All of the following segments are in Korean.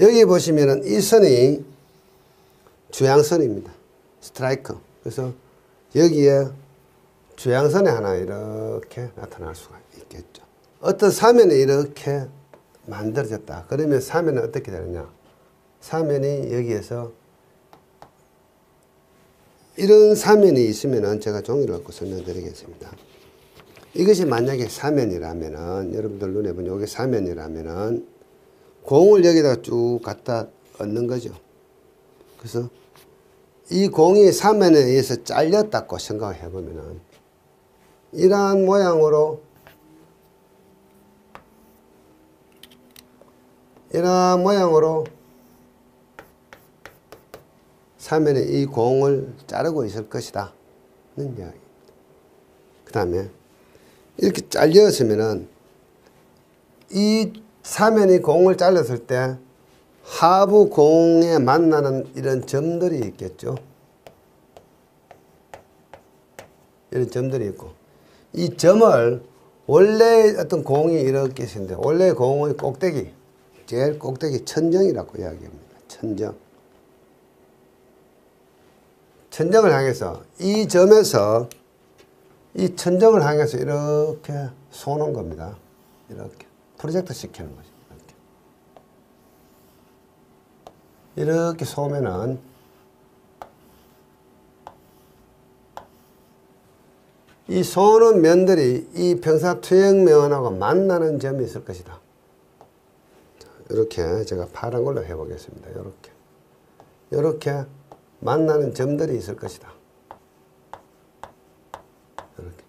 여기 보시면은 이 선이 주양선입니다. 스트라이크. 그래서 여기에 주양선이 하나 이렇게 나타날 수가 있겠죠. 어떤 사면이 이렇게 만들어졌다. 그러면 사면은 어떻게 되느냐. 사면이 여기에서 이런 사면이 있으면은 제가 종이를 갖고 설명드리겠습니다. 이것이 만약에 사면이라면은 여러분들 눈에 보면 이게 사면이라면은 공을 여기다가 쭉 갖다 얹는 거죠. 그래서 이 공이 사면에 의해서 잘렸다고 생각을 해보면은 이러한 모양으로 사면에 이 공을 자르고 있을 것이다 는 이야기입니다. 그 다음에 이렇게 잘렸으면은 이 사면이 공을 잘랐을 때 하부 공에 만나는 이런 점들이 있겠죠. 이런 점들이 있고 이 점을 원래 어떤 공이 이렇게 있는데 원래 공의 꼭대기 제일 꼭대기 천정이라고 이야기합니다. 천정을 향해서 이 점에서 이 천정을 향해서 이렇게 쏘는 겁니다. 이렇게 프로젝트 시키는 거죠. 이렇게 쏘면은 이 쏘는 면들이 이 평사투영면하고 만나는 점이 있을 것이다. 이렇게 제가 파란 걸로 해보겠습니다. 이렇게 만나는 점들이 있을 것이다. 이렇게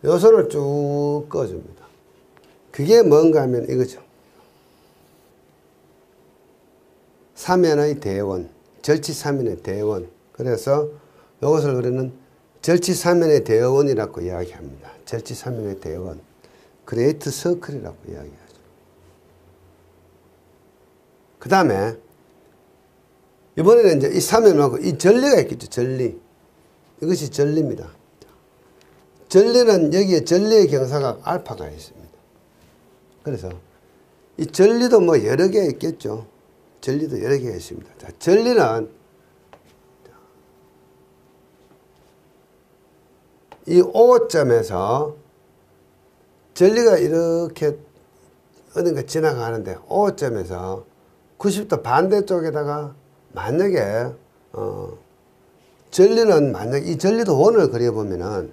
요선을 쭉 꺼줍니다. 그게 뭔가 하면 이거죠. 사면의 대원, 절치사면의 대원. 그래서 이것을 우리는 절치사면의 대원이라고 이야기합니다. 절치사면의 대원. 그레이트 서클이라고 이야기하죠. 그 다음에 이번에는 이제 이 사면하고 이 전리가 있겠죠. 전리. 이것이 전리입니다. 전리는 여기에 전리의 경사각 알파가 있습니다. 그래서 이 전리도 뭐 여러 개 있겠죠. 전리도 여러 개가 있습니다. 자, 전리는 이 O점에서 전리가 이렇게 어딘가 지나가는데 O점에서 90도 반대쪽에다가 만약에 전리는 만약 이 전리도 원을 그려보면은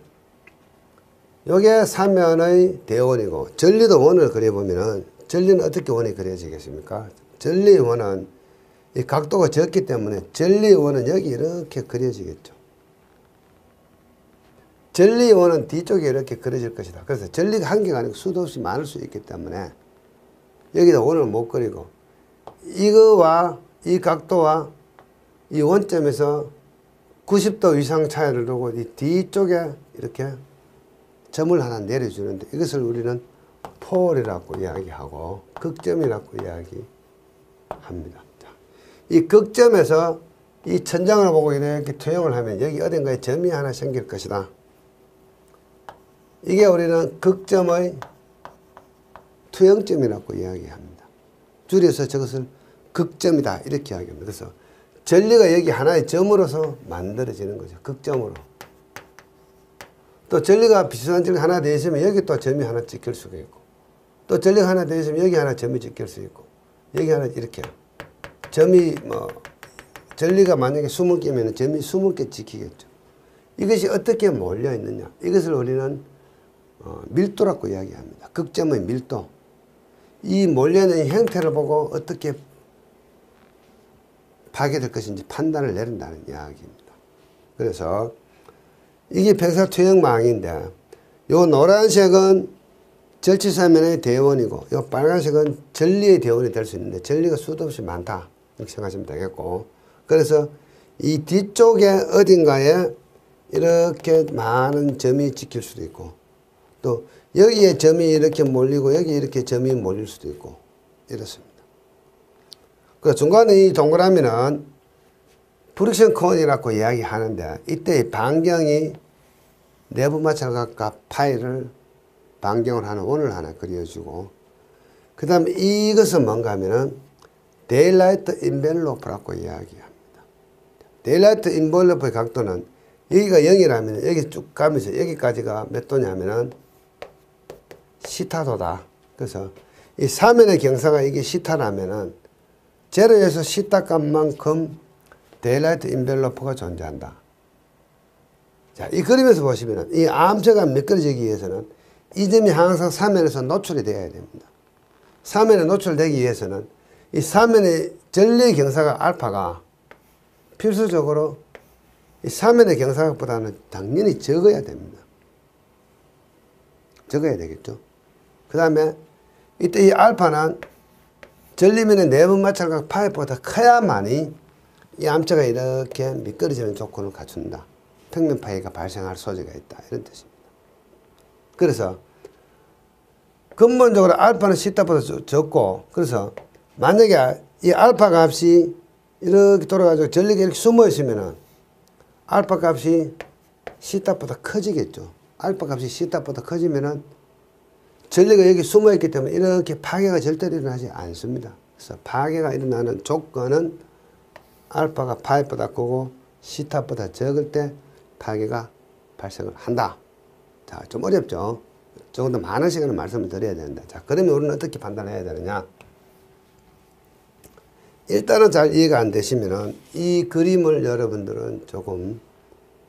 요게 사면의 대원이고 전리도 원을 그려보면은 전리는 어떻게 원이 그려지겠습니까? 전리의 원은 이 각도가 적기 때문에 전리의 원은 여기 이렇게 그려지겠죠. 전리의 원은 뒤쪽에 이렇게 그려질 것이다. 그래서 전리가 한 개가 아니고 수도 없이 많을 수 있기 때문에 여기다 원을 못 그리고 이거와 이 각도와 이 원점에서 90도 이상 차이를 두고 이 뒤쪽에 이렇게 점을 하나 내려주는데 이것을 우리는 폴이라고 이야기하고 극점이라고 이야기합니다. 이 극점에서 이 천장을 보고 이렇게 투영을 하면 여기 어딘가에 점이 하나 생길 것이다. 이게 우리는 극점의 투영점이라고 이야기합니다. 줄여서 저것을 극점이다 이렇게 이야기합니다. 그래서 전리가 여기 하나의 점으로서 만들어지는 거죠. 극점으로. 또 전리가 비슷한 전리가 하나 더 있으면 여기 또 점이 하나 찍힐 수가 있고 또 전리가 하나 더 있으면 여기 하나 점이 찍힐 수 있고 여기 하나 이렇게 점이 뭐 전리가 만약에 20개면 점이 20개 찍히겠죠. 이것이 어떻게 몰려 있느냐. 이것을 우리는 밀도라고 이야기합니다. 극점의 밀도. 이 몰려있는 형태를 보고 어떻게 파괴될 것인지 판단을 내린다는 이야기입니다. 그래서 이게 평사투영망인데 요 노란색은 절치사면의 대원이고 요 빨간색은 전리의 대원이 될 수 있는데 전리가 수도 없이 많다 이렇게 생각하시면 되겠고 그래서 이 뒤쪽에 어딘가에 이렇게 많은 점이 찍힐 수도 있고 또 여기에 점이 이렇게 몰리고 여기 이렇게 점이 몰릴 수도 있고 이렇습니다. 그 중간에 이 동그라미는 프릭션 콘이라고 이야기하는데 이때 반경이 내부 마찰각과 파이를 반경을 하는 원을 하나 그려주고 그 다음에 이것은 뭔가 하면은 데일라이트 인벨로프라고 이야기합니다. 데일라이트 인벨로프의 각도는 여기가 0이라면 여기 쭉 가면서 여기까지가 몇 도냐면은 시타도다. 그래서 이 사면의 경사가 이게 시타라면은 제로에서 시타 값만큼 데일라이트 인벨로프가 존재한다. 자, 이 그림에서 보시면은 이 암초가 미끄러지기 위해서는 이 점이 항상 사면에서 노출이 되어야 됩니다. 사면에 노출되기 위해서는 이 사면의 전류의 경사가 알파가 필수적으로 이 사면의 경사각보다는 당연히 적어야 됩니다. 적어야 되겠죠. 그 다음에 이때 이 알파는 전리면의 내부 마찰각 파이보다 커야만이 이 암초가 이렇게 미끄러지는 조건을 갖춘다. 평면 파이가 발생할 소지가 있다. 이런 뜻입니다. 그래서 근본적으로 알파는 시타보다 적고, 그래서 만약에 이 알파 값이 이렇게 돌아가지고 전리가 이렇게 숨어 있으면은 알파 값이 시타보다 커지겠죠. 알파 값이 시타보다 커지면은 전리가 여기 숨어 있기 때문에 이렇게 파괴가 절대로 일어나지 않습니다. 그래서 파괴가 일어나는 조건은 알파가 파이보다 크고 시타보다 적을 때 파괴가 발생을 한다. 자, 좀 어렵죠. 조금 더 많은 시간을 말씀을 드려야 된다. 자, 그러면 우리는 어떻게 판단해야 되느냐? 일단은 잘 이해가 안 되시면은 이 그림을 여러분들은 조금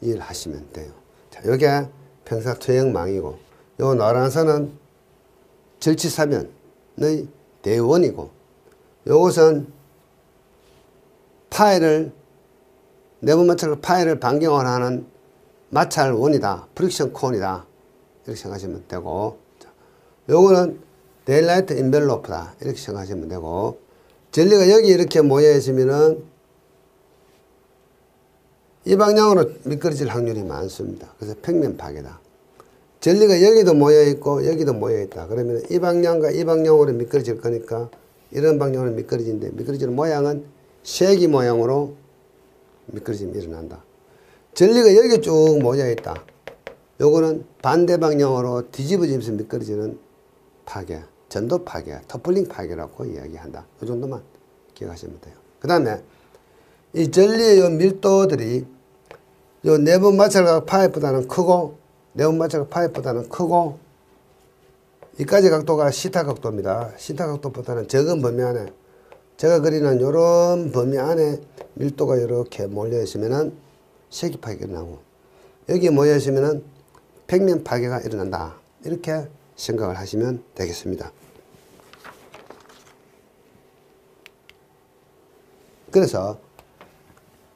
이해를 하시면 돼요. 자, 요게 평사투영망이고, 요 노란 선은 절치사면의 대원이고, 요것은 파일을, 내부 마찰 파일을 반경을 하는 마찰원이다. 프릭션 콘이다. 이렇게 생각하시면 되고, 요거는 데일라이트 인벨로프다. 이렇게 생각하시면 되고, 전리가 여기 이렇게 모여 있으면은 이 방향으로 미끄러질 확률이 많습니다. 그래서 평면 파괴다. 전리가 여기도 모여 있고 여기도 모여 있다. 그러면 이 방향과 이 방향으로 미끄러질 거니까 이런 방향으로 미끄러지는데, 미끄러지는 모양은 쉐기 모양으로 미끄러짐이 일어난다. 전리가 여기 쭉 모여 있다. 요거는 반대 방향으로 뒤집어지면서 미끄러지는 파괴, 전도 파괴, 터플링 파괴라고 이야기한다. 이 정도만 기억하시면 돼요. 그 다음에 이 전리의 요 밀도들이 요 내부 마찰각 파이보다는 크고, 내부 마찰각 파이보다는 크고, 이까지 각도가 시타 각도입니다. 시타 각도보다는 적은 범위 안에, 제가 그리는 요런 범위 안에 밀도가 이렇게 몰려 있으면은 세기 파괴가 일어나고, 여기 모여 있으면은 평면 파괴가 일어난다. 이렇게 생각을 하시면 되겠습니다. 그래서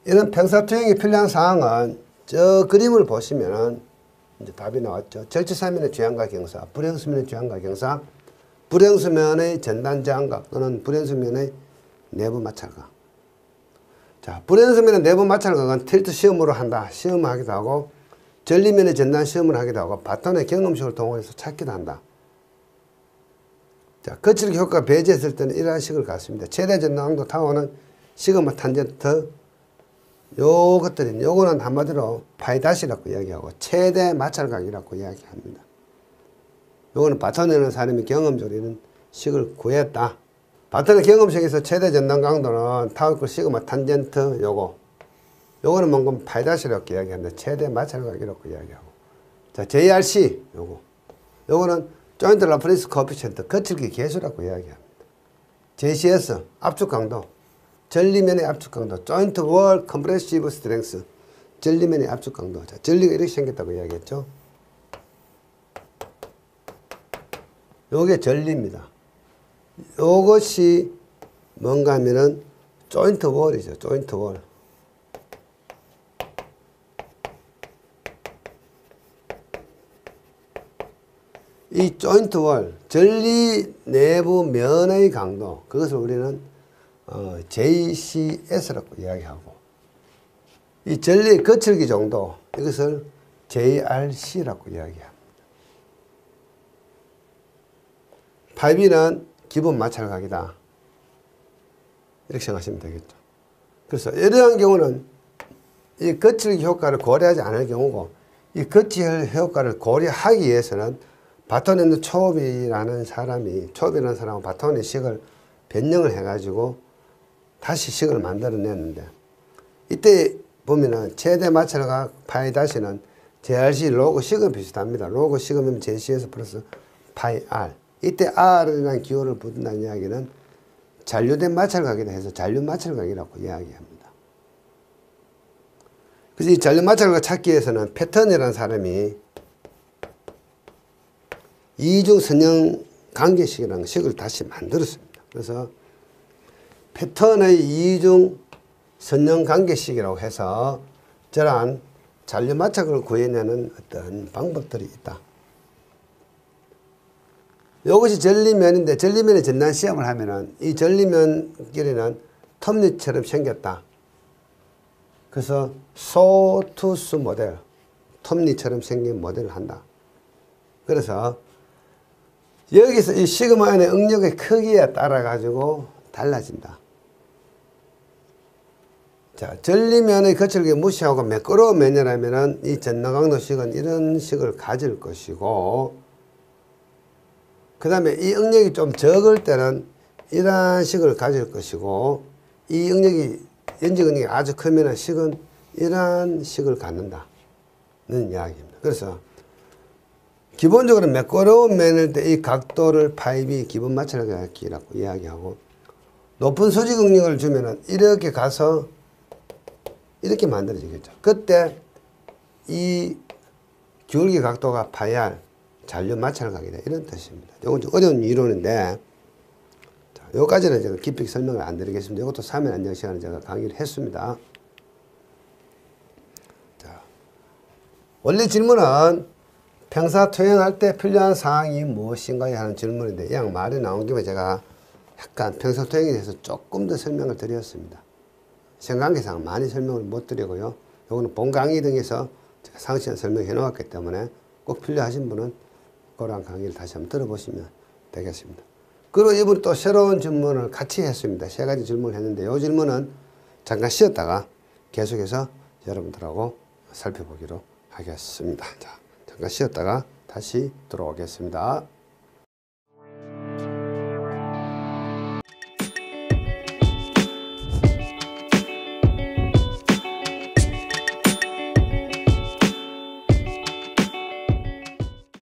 이런 평사투영이 필요한 사항은 저 그림을 보시면은 이제 답이 나왔죠. 절치사면의 주양과 경사, 불행수면의 주양과 경사, 불행수면의 전단 저항각 또는 불행수면의 내부 마찰각. 자, 불행수면의 내부 마찰각은 틸트 시험으로 한다. 시험을 하기도 하고, 전리면의 전단 시험을 하기도 하고, 바톤의 경험식을 동원해서 찾기도 한다. 자, 거칠기 효과 배제했을 때는 이러한 식을 갖습니다. 최대 전단강도 타워는 시그마 탄젠트, 요것들이, 요거는 한마디로 파이닷이라고 이야기하고, 최대 마찰각이라고 이야기합니다. 요거는 바톤에 있는 사람이 경험적으로 이런 식을 구했다. 바톤의 경험식에서 최대 전단 강도는 타워 시그마 탄젠트 요거는 뭔가 파이닷이라고 이야기하는데 최대 마찰각이라고 이야기하고. 자, JRC 요거는 조인트 라프레스 코피션트 거칠기 계수라고 이야기합니다. JCS 압축 강도, 전리면의 압축 강도, 조인트 월 컴프레시브 스트렝스, 전리면의 압축 강도. 자, 전리가 이렇게 생겼다고 이야기했죠. 요게 전리입니다. 요것이 뭔가 하면은 조인트 월이죠. 조인트 월. 이 조인트 월, 전리 내부 면의 강도, 그것을 우리는 JCS라고 이야기하고, 이 전리 거칠기 정도, 이것을 JRC라고 이야기합니다. 파이비는 기본 마찰각이다. 이렇게 생각하시면 되겠죠. 그래서 이러한 경우는 이 거칠기 효과를 고려하지 않을 경우고, 이 거칠 효과를 고려하기 위해서는 바톤에 있는 초업이라는 사람은 바톤의 식을 변형을 해가지고 다시 식을 만들어냈는데 이때 보면은 최대 마찰각 파이 다시는 JRC 로그 식은 비슷합니다. 로그 식으면 JC에서 플러스 파이 R. 이때 R이라는 기호를 붙는다는 이야기는 잔류된 마찰각이라 해서 잔류 마찰각이라고 이야기합니다. 그래서 이 잔류 마찰각 찾기 위해서는 패턴이라는 사람이 이중 선형 관계식이라는 식을 다시 만들었습니다. 그래서 패턴의 이중 선형 관계식이라고 해서 저러한 잔류 마찰각을 구해내는 어떤 방법들이 있다. 이것이 전리면인데 전리면의 전단 시험을 하면은 이 전리면끼리는 톱니처럼 생겼다. 그래서 소투스 모델, 톱니처럼 생긴 모델을 한다. 그래서 여기서 이 시그마의 응력의 크기에 따라 가지고 달라진다. 자, 전리면의 거칠게 무시하고 매끄러운 면이라면은 이 전나강도식은 이런 식을 가질 것이고, 그 다음에 이 응력이 좀 적을 때는 이러한 식을 가질 것이고, 이 응력이, 연직 응력이 아주 크면 식은 이러한 식을 갖는다는 이야기입니다. 그래서 기본적으로 매끄러운 면일 때 이 각도를 파이비 기본 마찰각이라고 이야기하고, 높은 수직 응력을 주면은 이렇게 가서 이렇게 만들어지겠죠. 그때 이 기울기 각도가 파이알 잔류 마찰각이다 이런 뜻입니다. 이건 좀 어려운 이론인데, 자, 여기까지는 제가 깊이 설명을 안 드리겠습니다. 이것도 3일 안정 시간에 제가 강의를 했습니다. 자, 원래 질문은 평사 투영할 때 필요한 사항이 무엇인가요? 하는 질문인데, 이 양 말이 나온 김에 제가 약간 평사 투영에 대해서 조금 더 설명을 드렸습니다. 시험관계상 많이 설명을 못 드리고요. 요거는 본 강의 등에서 제가 상시간 설명해 놓았기 때문에 꼭 필요하신 분은 그런 강의를 다시 한번 들어보시면 되겠습니다. 그리고 이번 또 새로운 질문을 같이 했습니다. 3가지 질문을 했는데 이 질문은 잠깐 쉬었다가 계속해서 여러분들하고 살펴보기로 하겠습니다. 자, 잠깐 쉬었다가 다시 들어오겠습니다.